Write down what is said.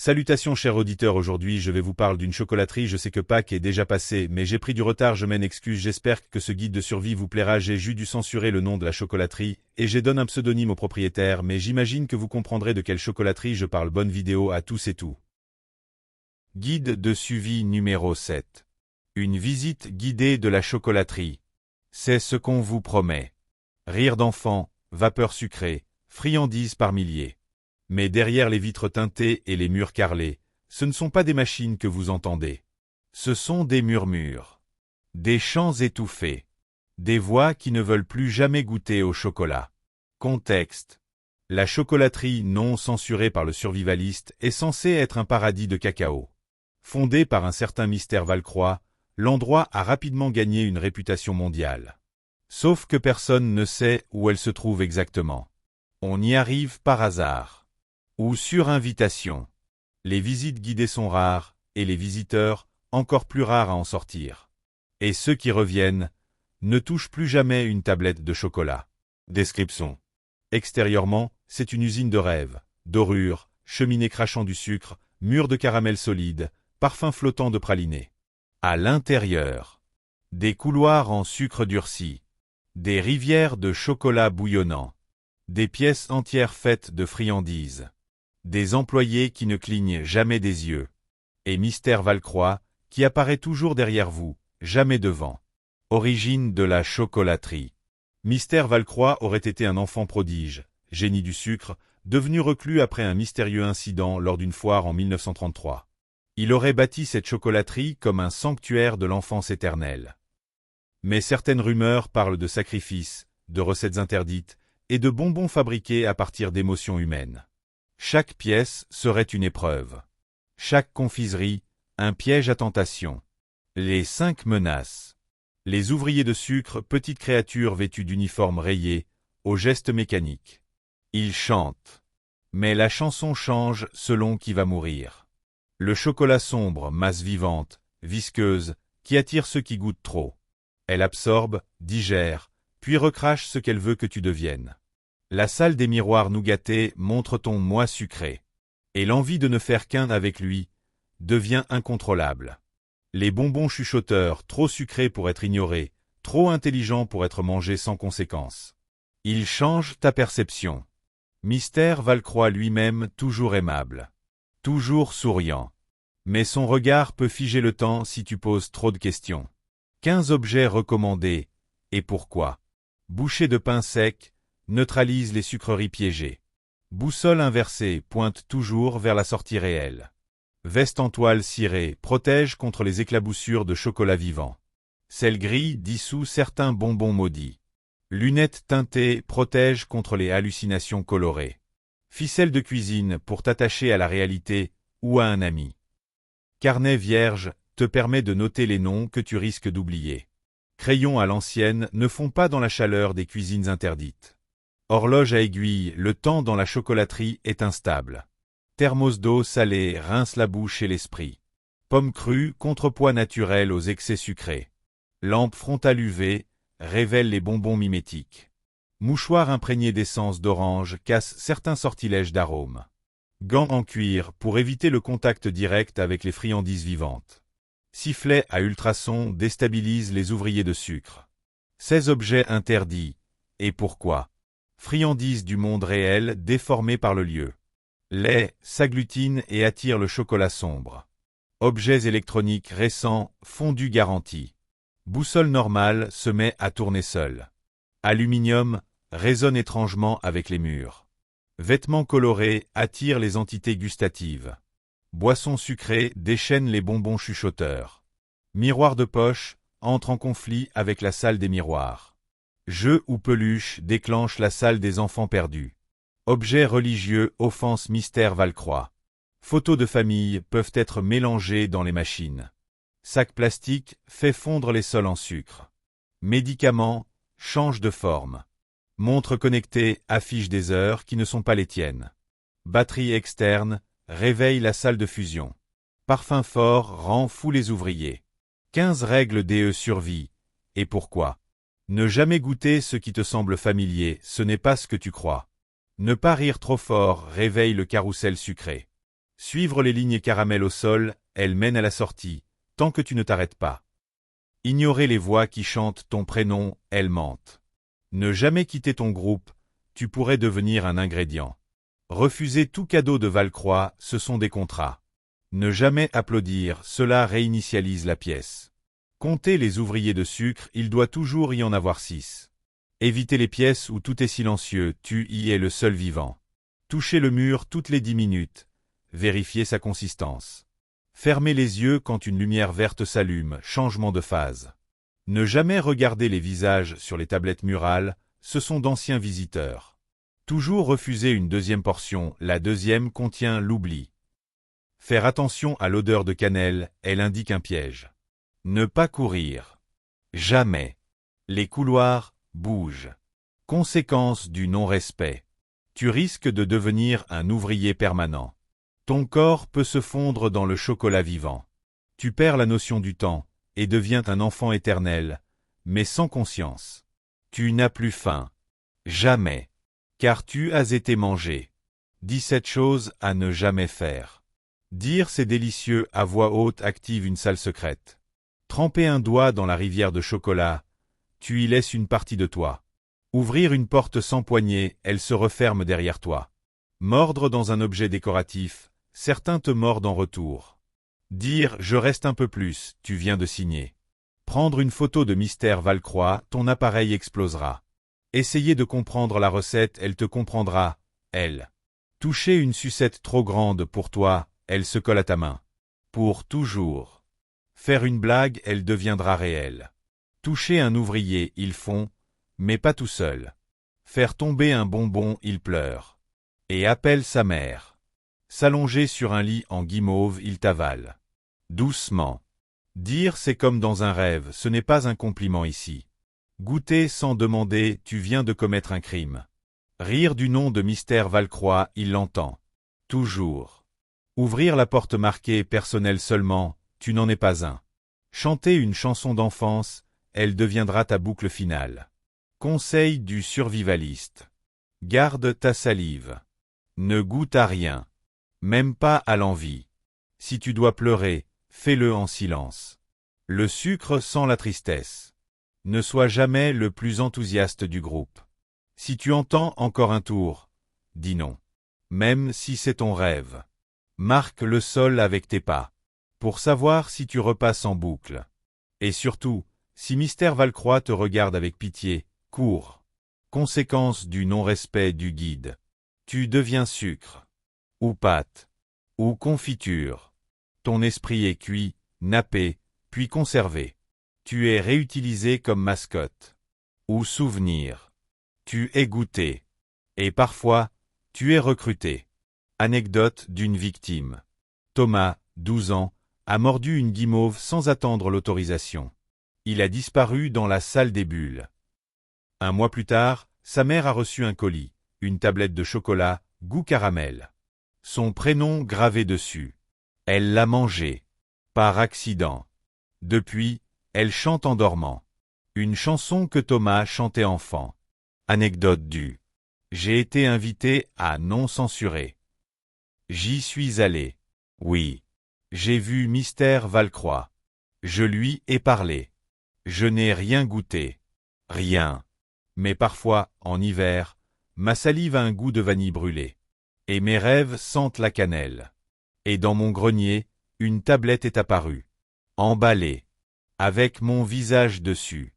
Salutations chers auditeurs, aujourd'hui je vais vous parler d'une chocolaterie. Je sais que Pâques est déjà passé, mais j'ai pris du retard, je m'en excuse. J'espère que ce guide de survie vous plaira. J'ai dû censurer le nom de la chocolaterie, et j'ai donné un pseudonyme au propriétaire, mais j'imagine que vous comprendrez de quelle chocolaterie je parle. Bonne vidéo à tous et tout. Guide de suivi numéro 7. Une visite guidée de la chocolaterie. C'est ce qu'on vous promet. Rire d'enfants, vapeur sucrée, friandises par milliers. Mais derrière les vitres teintées et les murs carrelés, ce ne sont pas des machines que vous entendez. Ce sont des murmures, des chants étouffés, des voix qui ne veulent plus jamais goûter au chocolat. Contexte. La chocolaterie non censurée par le survivaliste est censée être un paradis de cacao. Fondée par un certain Mystère Valcroix, l'endroit a rapidement gagné une réputation mondiale. Sauf que personne ne sait où elle se trouve exactement. On y arrive par hasard. Ou sur invitation. Les visites guidées sont rares, et les visiteurs, encore plus rares à en sortir. Et ceux qui reviennent, ne touchent plus jamais une tablette de chocolat. Description. Extérieurement, c'est une usine de rêve, dorures, cheminées crachant du sucre, murs de caramel solide, parfums flottants de praliné. À l'intérieur, des couloirs en sucre durci, des rivières de chocolat bouillonnant, des pièces entières faites de friandises. Des employés qui ne clignent jamais des yeux. Et Mystère Valcroix, qui apparaît toujours derrière vous, jamais devant. Origine de la chocolaterie. Mystère Valcroix aurait été un enfant prodige, génie du sucre, devenu reclus après un mystérieux incident lors d'une foire en 1933. Il aurait bâti cette chocolaterie comme un sanctuaire de l'enfance éternelle. Mais certaines rumeurs parlent de sacrifices, de recettes interdites, et de bonbons fabriqués à partir d'émotions humaines. Chaque pièce serait une épreuve. Chaque confiserie, un piège à tentation. Les 5 menaces. Les ouvriers de sucre, petites créatures vêtues d'uniformes rayés, aux gestes mécaniques. Ils chantent. Mais la chanson change selon qui va mourir. Le chocolat sombre, masse vivante, visqueuse, qui attire ceux qui goûtent trop. Elle absorbe, digère, puis recrache ce qu'elle veut que tu deviennes. La salle des miroirs nougatés montre ton moi sucré. Et l'envie de ne faire qu'un avec lui devient incontrôlable. Les bonbons chuchoteurs, trop sucrés pour être ignorés, trop intelligents pour être mangés sans conséquence. Ils changent ta perception. Mystère Valcroix lui-même toujours aimable. Toujours souriant. Mais son regard peut figer le temps si tu poses trop de questions. 15 objets recommandés. Et pourquoi? Bouchée de pain sec, neutralise les sucreries piégées. Boussole inversée pointe toujours vers la sortie réelle. Veste en toile cirée protège contre les éclaboussures de chocolat vivant. Sel gris dissout certains bonbons maudits. Lunettes teintées protègent contre les hallucinations colorées. Ficelle de cuisine pour t'attacher à la réalité ou à un ami. Carnet vierge te permet de noter les noms que tu risques d'oublier. Crayons à l'ancienne ne font pas dans la chaleur des cuisines interdites. Horloge à aiguille, le temps dans la chocolaterie est instable. Thermos d'eau salée rince la bouche et l'esprit. Pomme crue, contrepoids naturel aux excès sucrés. Lampe frontale UV, révèle les bonbons mimétiques. Mouchoir imprégné d'essence d'orange casse certains sortilèges d'arômes. Gants en cuir pour éviter le contact direct avec les friandises vivantes. Sifflet à ultrasons déstabilise les ouvriers de sucre. 16 objets interdits. Et pourquoi? Friandises du monde réel déformées par le lieu. Lait s'agglutine et attire le chocolat sombre. Objets électroniques récents, fondus garantis. Boussole normale se met à tourner seule. Aluminium résonne étrangement avec les murs. Vêtements colorés attirent les entités gustatives. Boissons sucrées déchaînent les bonbons chuchoteurs. Miroir de poche entre en conflit avec la salle des miroirs. Jeux ou peluches déclenchent la salle des enfants perdus. Objets religieux offensent Mystère Valcroix. Photos de famille peuvent être mélangées dans les machines. Sac plastique fait fondre les sols en sucre. Médicaments changent de forme. Montre connectée affiche des heures qui ne sont pas les tiennes. Batterie externe réveille la salle de fusion. Parfum fort rend fou les ouvriers. 15 règles DE survie. Et pourquoi? Ne jamais goûter ce qui te semble familier, ce n'est pas ce que tu crois. Ne pas rire trop fort réveille le carrousel sucré. Suivre les lignes caramel au sol, elles mènent à la sortie, tant que tu ne t'arrêtes pas. Ignorer les voix qui chantent ton prénom, elles mentent. Ne jamais quitter ton groupe, tu pourrais devenir un ingrédient. Refuser tout cadeau de Valcroix, ce sont des contrats. Ne jamais applaudir, cela réinitialise la pièce. Compter les ouvriers de sucre, il doit toujours y en avoir 6. Éviter les pièces où tout est silencieux, tu y es le seul vivant. Toucher le mur toutes les 10 minutes. Vérifier sa consistance. Fermer les yeux quand une lumière verte s'allume, changement de phase. Ne jamais regarder les visages sur les tablettes murales, ce sont d'anciens visiteurs. Toujours refuser une deuxième portion, la deuxième contient l'oubli. Faire attention à l'odeur de cannelle, elle indique un piège. Ne pas courir. Jamais. Les couloirs bougent. Conséquence du non-respect. Tu risques de devenir un ouvrier permanent. Ton corps peut se fondre dans le chocolat vivant. Tu perds la notion du temps et deviens un enfant éternel, mais sans conscience. Tu n'as plus faim. Jamais. Car tu as été mangé. 17 choses à ne jamais faire. Dire c'est délicieux à voix haute active une salle secrète. Tremper un doigt dans la rivière de chocolat, tu y laisses une partie de toi. Ouvrir une porte sans poignée, elle se referme derrière toi. Mordre dans un objet décoratif, certains te mordent en retour. Dire « je reste un peu plus », tu viens de signer. Prendre une photo de Mystère Valcroix, ton appareil explosera. Essayer de comprendre la recette, elle te comprendra, elle. Toucher une sucette trop grande pour toi, elle se colle à ta main. Pour toujours. Faire une blague, elle deviendra réelle. Toucher un ouvrier, ils font, mais pas tout seul. Faire tomber un bonbon, il pleure. Et appelle sa mère. S'allonger sur un lit en guimauve, il t'avale. Doucement. Dire c'est comme dans un rêve, ce n'est pas un compliment ici. Goûter sans demander, tu viens de commettre un crime. Rire du nom de Mystère Valcroix, il l'entend. Toujours. Ouvrir la porte marquée personnel seulement, tu n'en es pas un. Chanter une chanson d'enfance, elle deviendra ta boucle finale. Conseil du survivaliste. Garde ta salive. Ne goûte à rien. Même pas à l'envie. Si tu dois pleurer, fais-le en silence. Le sucre sans la tristesse. Ne sois jamais le plus enthousiaste du groupe. Si tu entends encore un tour, dis non. Même si c'est ton rêve. Marque le sol avec tes pas. Pour savoir si tu repasses en boucle. Et surtout, si Mystère Valcroix te regarde avec pitié, cours. Conséquence du non-respect du guide. Tu deviens sucre. Ou pâte. Ou confiture. Ton esprit est cuit, nappé, puis conservé. Tu es réutilisé comme mascotte. Ou souvenir. Tu es goûté. Et parfois, tu es recruté. Anecdote d'une victime. Thomas, 12 ans, a mordu une guimauve sans attendre l'autorisation. Il a disparu dans la salle des bulles. Un mois plus tard, sa mère a reçu un colis, une tablette de chocolat, goût caramel. Son prénom gravé dessus. Elle l'a mangé. Par accident. Depuis, elle chante en dormant. Une chanson que Thomas chantait enfant. Anecdote du. J'ai été invité à non censurer. J'y suis allé. Oui. J'ai vu Mystère Valcroix. Je lui ai parlé. Je n'ai rien goûté. Rien. Mais parfois, en hiver, ma salive a un goût de vanille brûlée. Et mes rêves sentent la cannelle. Et dans mon grenier, une tablette est apparue. Emballée. Avec mon visage dessus.